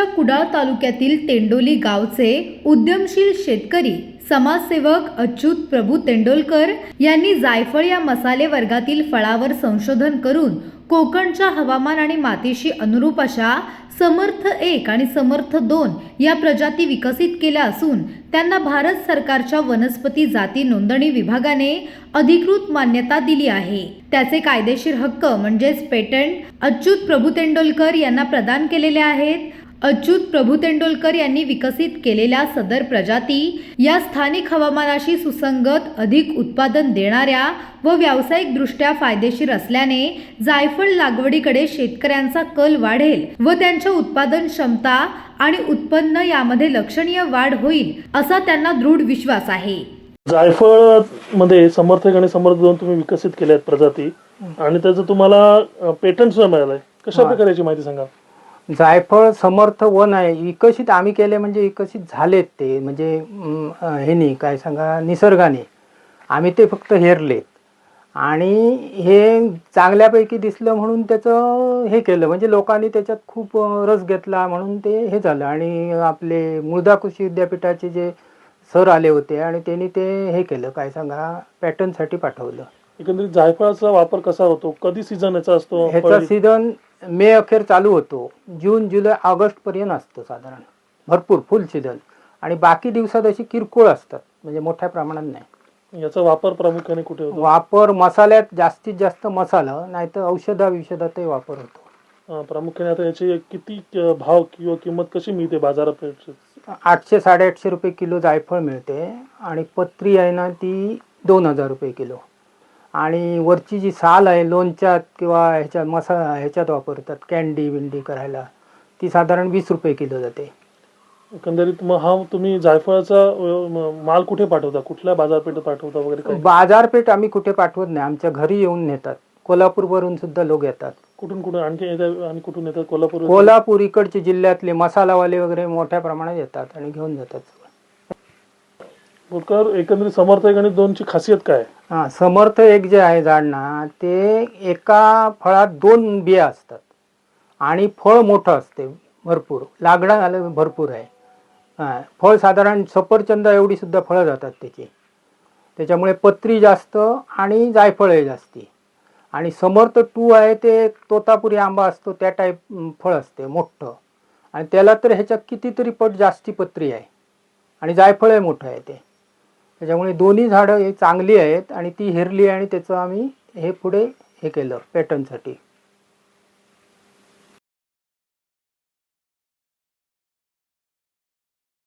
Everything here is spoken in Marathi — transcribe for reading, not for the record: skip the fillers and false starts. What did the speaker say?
रायगडच्या कुडाळ तालुक्यातील तेंडोली गावचे उद्यमशील शेतकरी समाजसेवक अच्युत प्रभू तेंडोलकर यांनी जायफळ या मसाले वर्गातील फळावर संशोधन करून कोकणच्या हवामान आणि मातीशी अनुरूप अशा समर्थ 1 आणि समर्थ 2 या प्रजाती विकसित केल्या असून त्यांना भारत सरकारच्या वनस्पती जाती नोंदणी विभागाने अधिकृत मान्यता दिली आहे। त्याचे कायदेशीर हक्क म्हणजेच पेटंट अच्युत प्रभू तेंडोलकर यांना प्रदान केलेले आहेत। अच्युत प्रभू तेंडोलकर यांनी विकसित केलेल्या सदर प्रजाती या स्थानिक हवामानाशी सुसंगत, अधिक उत्पादन देणाऱ्या व व्यावसायिकदृष्ट्या फायदेशीर असल्याने जायफळ लागवडीकडे शेतकऱ्यांचा कल वाढेल व त्यांच्या उत्पादन क्षमता आणि उत्पन्न यामध्ये लक्षणीय वाढ होईल असा त्यांना दृढ विश्वास आहे। जायफळ मध्ये समर्थ 1 आणि समर्थ 2 तुम्ही विकसित केल्या आहेत प्रजाती आणि त्याचं तुम्हाला पेटंट सुद्धा मिळालंय। कशा प्रकारे याची माहिती सांगा। जायफळ समर्थ 1 आहे, विकसित आम्ही केले म्हणजे विकसित झालेत ते, म्हणजे ह्यानी काय सांगा निसर्गाने, आम्ही ते फक्त हेरलेत आणि हे चांगल्यापैकी दिसलं म्हणून त्याचं हे केलं, म्हणजे लोकांनी त्याच्यात खूप रस घेतला म्हणून ते हे झालं। आणि आपले मुळदा कृषी विद्यापीठाचे जे सर आले होते आणि त्यांनी ते हे केलं, काय सांगा पॅटर्नसाठी पाठवलं। एकंदरीत जायफळाचा वापर कसा होतो, कधी सीझन याचा असतो? ह्याचा सीझन मे अखेर चालू होतो, जून जुलै ऑगस्ट पर्यंत असतो साधारण, भरपूर फुल सीझन, आणि बाकी दिवसात अशी किरकोळ असतात, म्हणजे मोठ्या प्रमाणात नाही। याचा वापर प्रामुख्याने कुठे होतो? वापर मसाल्यात जास्तीत जास्त मसाला, नाही तर औषधातही वापर होतो। प्रामुख्याने आता याची किती भाव किंवा किंमत कशी मिळते बाजारात? 800-850 रुपये किलो जायफळ मिळते आणि पत्री आहे ना ती 2000 रुपये किलो, आणि वरची जी साल आहे लोणच्यात किंवा ह्याच्यात वापरतात कॅन्डी बिंडी करायला, ती साधारण 20 रुपये किलो जाते। एकंदरीत मग हा तुम्ही जायफळाचा माल कुठे पाठवता, कुठल्या बाजारपेठेत पाठवता वगैरे? बाजारपेठ आम्ही कुठे पाठवत नाही, आमच्या घरी येऊन नेतात। कोल्हापूरवरून सुद्धा लोक येतात। कुठून आणखी आणि कुठून येतात? कोल्हापूर इकडचे जिल्ह्यातले मसालावाले वगैरे मोठ्या प्रमाणात येतात आणि घेऊन जातात। एकंदरीत समर्थ 1 आणि 2 ची खासियत काय? समर्थ 1 जे आहे झाड ना, ते एका फळात 2 बिया असतात आणि फळ मोठं असते, भरपूर लागणं भरपूर आहे। फळ साधारण सफरचंद एवढी सुद्धा फळं जातात त्याची, त्याच्यामुळे पत्री जास्त आणि जायफळही जास्ती। आणि समर्थ 2 आहे ते तोतापुरी आंबा असतो त्या टाईप फळ असते मोठं, आणि त्याला तर ह्याच्यात कितीतरी पट जास्ती पत्री आहे आणि जायफळही मोठं आहे ते। त्याच्यामुळे दोन्ही झाडं हे चांगली आहेत आणि ती हेरली आणि त्याचं आम्ही हे पुढे हे केलं पॅटर्नसाठी।